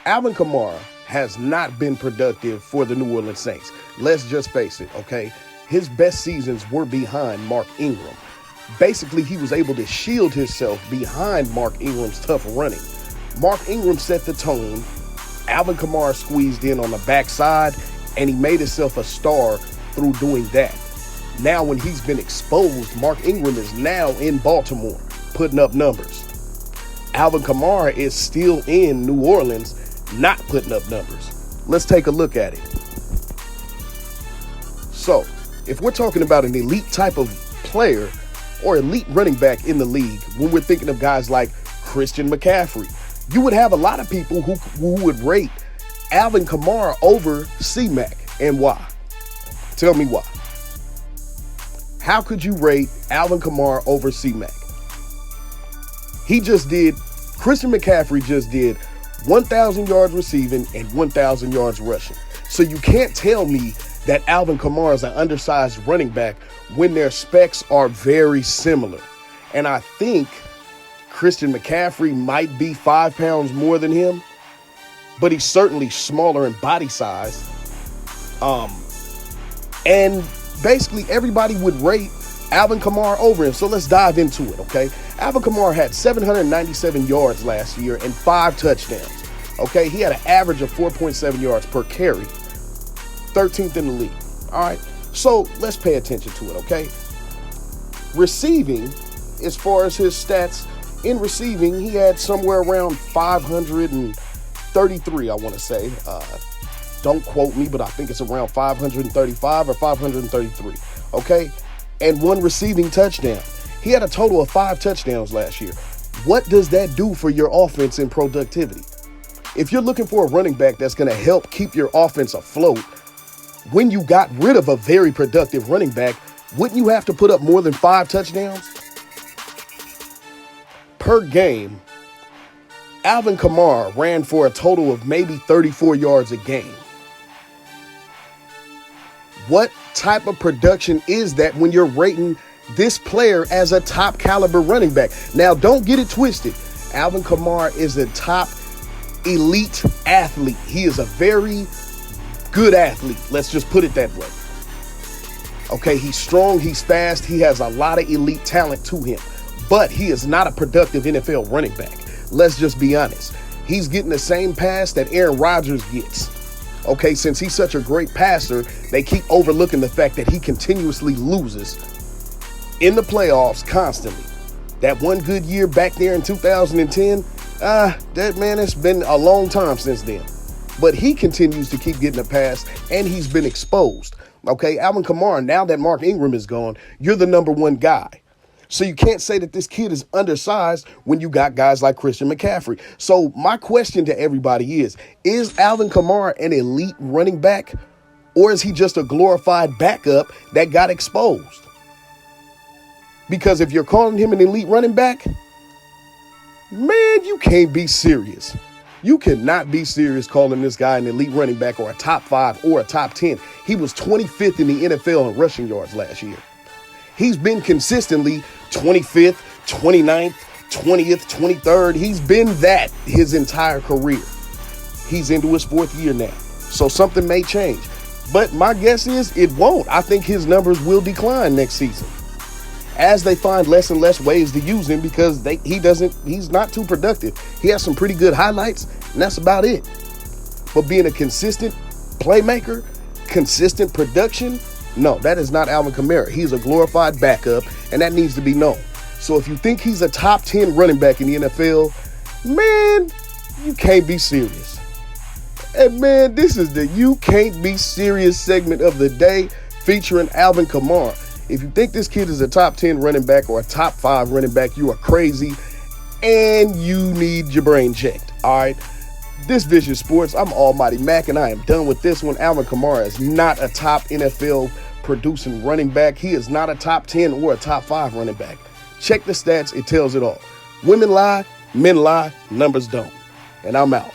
Alvin Kamara has not been productive for the New Orleans Saints. Let's just face it, okay? His best seasons were behind Mark Ingram. Basically, he was able to shield himself behind Mark Ingram's tough running. Mark Ingram set the tone. Alvin Kamara squeezed in on the backside, and he made himself a star through doing that. Now, when he's been exposed, Mark Ingram is now in Baltimore putting up numbers. Alvin Kamara is still in New Orleans not putting up numbers. Let's take a look at it. So, if we're talking about an elite type of player or elite running back in the league, when we're thinking of guys like Christian McCaffrey, you would have a lot of people who would rate Alvin Kamara over C-Mac. And why? Tell me why. How could you rate Alvin Kamara over C-Mac? Christian McCaffrey just did 1,000 yards receiving and 1,000 yards rushing. So you can't tell me that Alvin Kamara is an undersized running back when their specs are very similar. And I think Christian McCaffrey might be 5 pounds more than him, but he's certainly smaller in body size. And basically everybody would rate Alvin Kamara over him. So let's dive into it, okay? Alvin Kamara had 797 yards last year and 5 touchdowns, okay? He had an average of 4.7 yards per carry, 13th in the league, all right? So let's pay attention to it, okay? Receiving, as far as his stats, in receiving, he had somewhere around 533, I want to say. Don't quote me, but I think it's around 535 or 533, okay? And 1 receiving touchdown. He had a total of 5 touchdowns last year. What does that do for your offense and productivity? If you're looking for a running back that's going to help keep your offense afloat, when you got rid of a very productive running back, wouldn't you have to put up more than 5 touchdowns? Per game, Alvin Kamara ran for a total of maybe 34 yards a game. What type of production is that when you're rating this player as a top caliber running back? Now, don't get it twisted. Alvin Kamara is a top elite athlete. He is a very good athlete. Let's just put it that way. Okay, he's strong, he's fast, he has a lot of elite talent to him, but he is not a productive NFL running back. Let's just be honest. He's getting the same pass that Aaron Rodgers gets. Okay, since he's such a great passer, they keep overlooking the fact that he continuously loses in the playoffs constantly. That one good year back there in 2010, that man, it's been a long time since then. But he continues to keep getting a pass, and he's been exposed. Okay, Alvin Kamara, now that Mark Ingram is gone, you're the number 1 guy. So you can't say that this kid is undersized when you got guys like Christian McCaffrey. So my question to everybody is Alvin Kamara an elite running back, or is he just a glorified backup that got exposed? Because if you're calling him an elite running back, man, you can't be serious. You cannot be serious calling this guy an elite running back or a top 5 or a top 10. He was 25th in the NFL in rushing yards last year. He's been consistently 25th, 29th, 20th, 23rd. He's been that his entire career. He's into his 4th year now. So something may change. But my guess is it won't. I think his numbers will decline next season as they find less and less ways to use him, because he's not too productive. He has some pretty good highlights, and that's about it. But being a consistent playmaker, consistent production, no, that is not Alvin Kamara. He's a glorified backup, and that needs to be known. So if you think he's a top 10 running back in the NFL, man, you can't be serious. And man, this is the You Can't Be Serious segment of the day featuring Alvin Kamara. If you think this kid is a top 10 running back or a top 5 running back, you are crazy and you need your brain checked. All right. This Vicious Sports, I'm Almighty Mac, and I am done with this one. Alvin Kamara is not a top NFL producing running back. He is not a top 10 or a top 5 running back. Check the stats. It tells it all. Women lie, men lie, numbers don't. And I'm out.